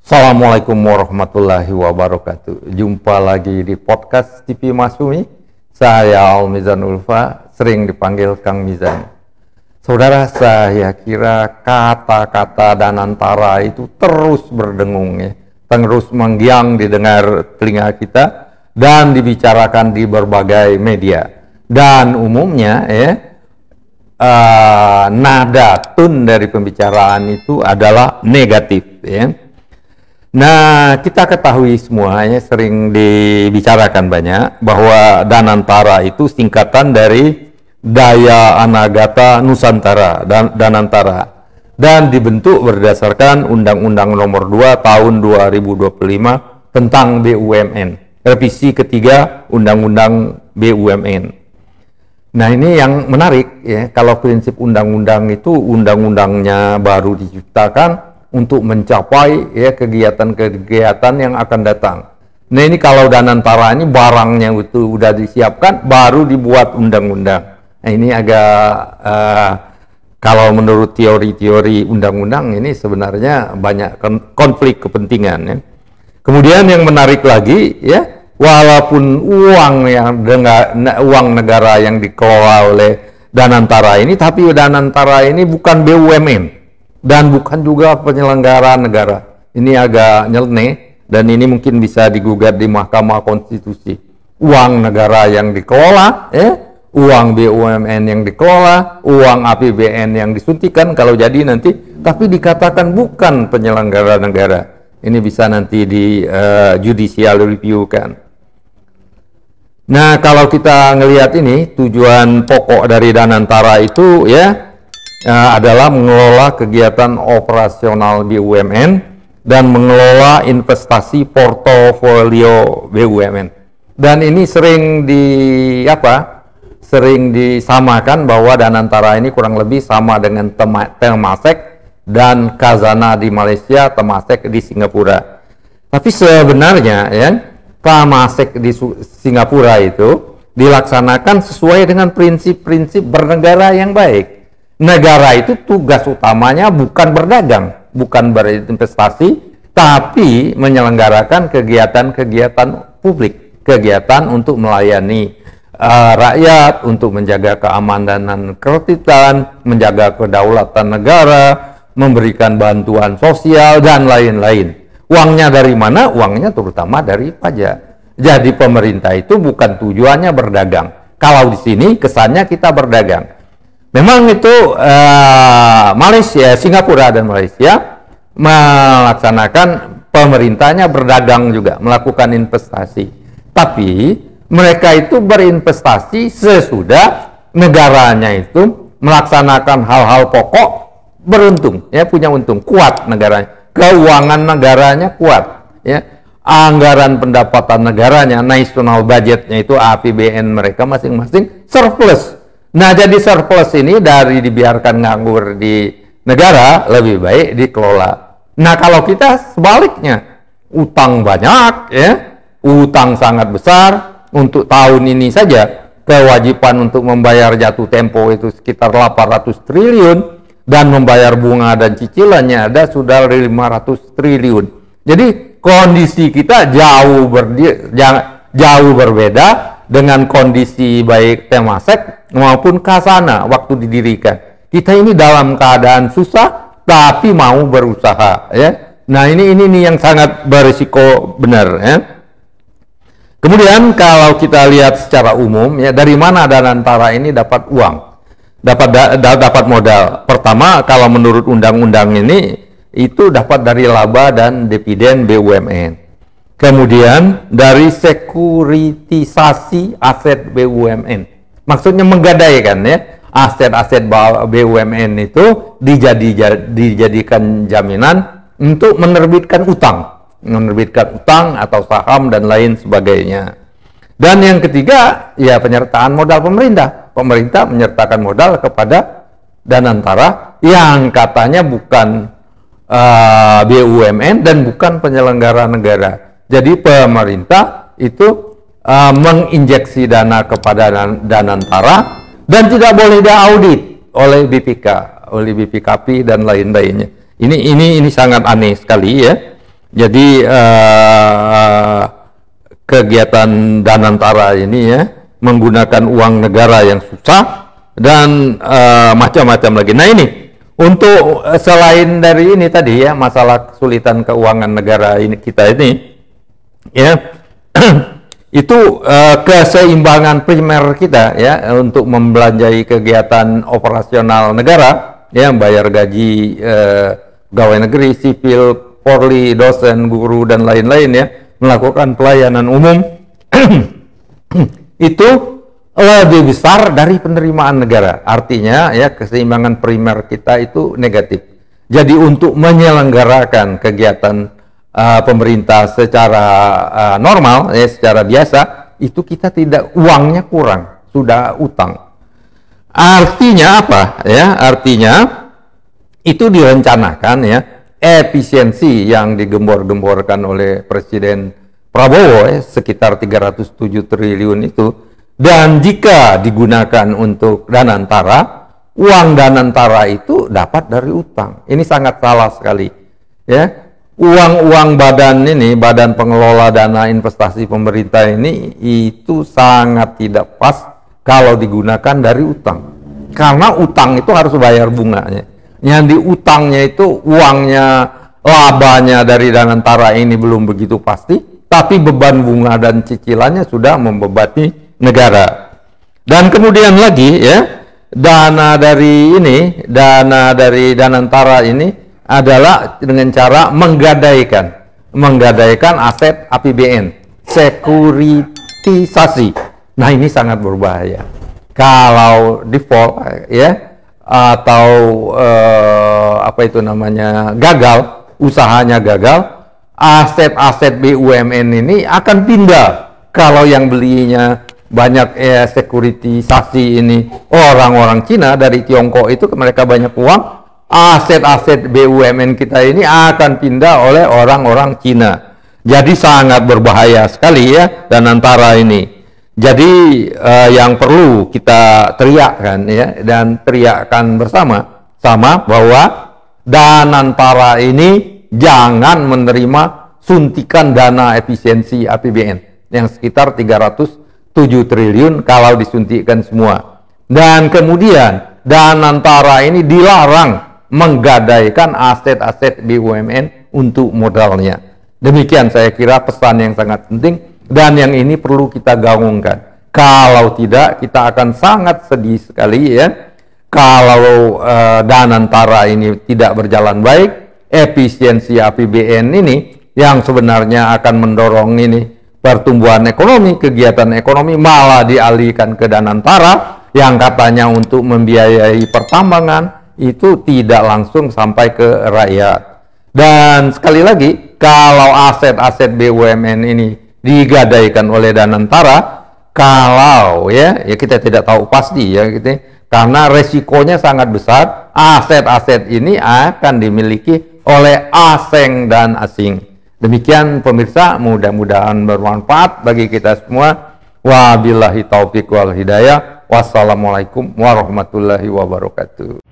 Assalamualaikum warahmatullahi wabarakatuh. Jumpa lagi di podcast TV Masumi. Saya Al-Mizan Ulfa, sering dipanggil Kang Mizan. Saudara, saya kira kata-kata Danantara itu terus berdengung ya, terus menggiang didengar telinga kita dan dibicarakan di berbagai media. Dan umumnya ya, nada tone dari pembicaraan itu adalah negatif ya. Nah, kita ketahui semuanya, sering dibicarakan banyak bahwa Danantara itu singkatan dari Daya Anagata Nusantara dan Danantara, dan dibentuk berdasarkan Undang-Undang Nomor 2 Tahun 2025 tentang BUMN, revisi ketiga Undang-Undang BUMN. Nah, ini yang menarik ya, kalau prinsip undang-undang itu undang-undangnya baru diciptakan untuk mencapai ya kegiatan-kegiatan yang akan datang. Nah, ini kalau Danantara ini barangnya itu udah disiapkan, baru dibuat undang-undang. Nah, ini agak kalau menurut teori-teori undang-undang ini sebenarnya banyak konflik kepentingan ya. Kemudian yang menarik lagi ya, walaupun uang negara yang dikelola oleh Danantara ini, tapi Danantara ini bukan BUMN dan bukan juga penyelenggara negara. Ini agak nyeleneh dan ini mungkin bisa digugat di Mahkamah Konstitusi. Uang negara yang dikelola, uang BUMN yang dikelola, uang APBN yang disuntikan kalau jadi nanti, tapi dikatakan bukan penyelenggara negara. Ini bisa nanti di judicial review kan. Nah, kalau kita ngelihat ini, tujuan pokok dari Danantara itu ya adalah mengelola kegiatan operasional BUMN dan mengelola investasi portofolio BUMN. Dan ini sering disamakan bahwa Danantara ini kurang lebih sama dengan Temasek dan Khazanah di Malaysia, Temasek di Singapura. Tapi sebenarnya ya, Temasek di Singapura itu dilaksanakan sesuai dengan prinsip-prinsip bernegara yang baik. Negara itu tugas utamanya bukan berdagang, bukan berinvestasi, tapi menyelenggarakan kegiatan-kegiatan publik, kegiatan untuk melayani rakyat, untuk menjaga keamanan dan ketertiban, menjaga kedaulatan negara, memberikan bantuan sosial, dan lain-lain. Uangnya dari mana? Uangnya terutama dari pajak. Jadi pemerintah itu bukan tujuannya berdagang. Kalau di sini kesannya kita berdagang. Memang itu Malaysia, Singapura dan Malaysia melaksanakan pemerintahnya berdagang juga, melakukan investasi. Tapi mereka itu berinvestasi sesudah negaranya itu melaksanakan hal-hal pokok, beruntung, ya, punya untung, kuat negaranya, keuangan negaranya kuat, ya, anggaran pendapatan negaranya, national budgetnya itu APBN mereka masing-masing surplus. Nah, jadi surplus ini dari dibiarkan nganggur di negara, lebih baik dikelola. Nah, kalau kita sebaliknya, utang banyak, ya, utang sangat besar, untuk tahun ini saja, kewajiban untuk membayar jatuh tempo itu sekitar 800 triliun, dan membayar bunga dan cicilannya ada sudah 500 triliun. Jadi, kondisi kita jauh berbeda dengan kondisi baik Temasek maupun Khazanah waktu didirikan. Kita ini dalam keadaan susah tapi mau berusaha ya. Nah, ini yang sangat berisiko benar ya. Kemudian kalau kita lihat secara umum ya, dari mana Danantara ini dapat uang? Dapat modal. Pertama, kalau menurut undang-undang ini itu dapat dari laba dan dividen BUMN. Kemudian dari sekuritisasi aset BUMN. Maksudnya menggadaikan ya, aset-aset BUMN itu dijadikan jaminan untuk menerbitkan utang atau saham dan lain sebagainya. Dan yang ketiga, ya, penyertaan modal pemerintah. Pemerintah menyertakan modal kepada Danantara yang katanya bukan BUMN dan bukan penyelenggara negara. Jadi pemerintah itu menginjeksi dana kepada Danantara dan tidak boleh diaudit oleh BPK, oleh BPKP dan lain-lainnya. Ini sangat aneh sekali ya. Jadi kegiatan Danantara ini ya menggunakan uang negara yang susah dan macam-macam lagi. Nah ini untuk selain dari ini tadi ya masalah kesulitan keuangan negara ini kita ini ya itu keseimbangan primer kita ya untuk membelanjai kegiatan operasional negara ya bayar gaji pegawai negeri, sipil, Polri, dosen, guru dan lain-lain ya melakukan pelayanan umum itu lebih besar dari penerimaan negara. Artinya ya keseimbangan primer kita itu negatif. Jadi untuk menyelenggarakan kegiatan pemerintah secara normal ya secara biasa itu kita tidak uangnya kurang, sudah utang. Artinya apa ya? Artinya itu direncanakan ya efisiensi yang digembor-gemborkan oleh Presiden Prabowo sekitar 307 triliun itu, dan jika digunakan untuk Danantara, uang Danantara itu dapat dari utang. Ini sangat salah sekali ya. Uang-uang badan pengelola dana investasi pemerintah ini itu sangat tidak pas kalau digunakan dari utang, karena utang itu harus bayar bunganya. Yang diutangnya itu uangnya, labanya dari Danantara ini belum begitu pasti, tapi beban bunga dan cicilannya sudah membebani negara. Dan kemudian lagi ya, dana dari Danantara ini adalah dengan cara menggadaikan aset APBN, sekuritisasi. Nah ini sangat berbahaya. Kalau default ya atau gagal, usahanya gagal, aset-aset BUMN ini akan pindah. Kalau yang belinya banyak sekuritisasi ini orang-orang Cina dari Tiongkok itu mereka banyak uang, aset-aset BUMN kita ini akan pindah oleh orang-orang Cina. Jadi sangat berbahaya sekali ya Danantara ini. Jadi yang perlu kita teriakkan ya dan teriakkan bersama-sama bahwa Danantara ini jangan menerima suntikan dana efisiensi APBN yang sekitar 307 triliun kalau disuntikkan semua. Dan kemudian Danantara ini dilarang menggadaikan aset-aset BUMN untuk modalnya. Demikian saya kira pesan yang sangat penting. Dan yang ini perlu kita gaungkan. Kalau tidak, kita akan sangat sedih sekali ya. Kalau Danantara ini tidak berjalan baik, efisiensi APBN ini yang sebenarnya akan mendorong ini pertumbuhan ekonomi, kegiatan ekonomi malah dialihkan ke Danantara yang katanya untuk membiayai pertambangan itu tidak langsung sampai ke rakyat. Dan sekali lagi, kalau aset-aset BUMN ini digadaikan oleh Danantara, kalau ya kita tidak tahu pasti ya gitu, karena resikonya sangat besar, aset-aset ini akan dimiliki oleh asing dan asing. Demikian pemirsa, mudah-mudahan bermanfaat bagi kita semua. Wabillahi taufiq wal hidayah. Wassalamualaikum warahmatullahi wabarakatuh.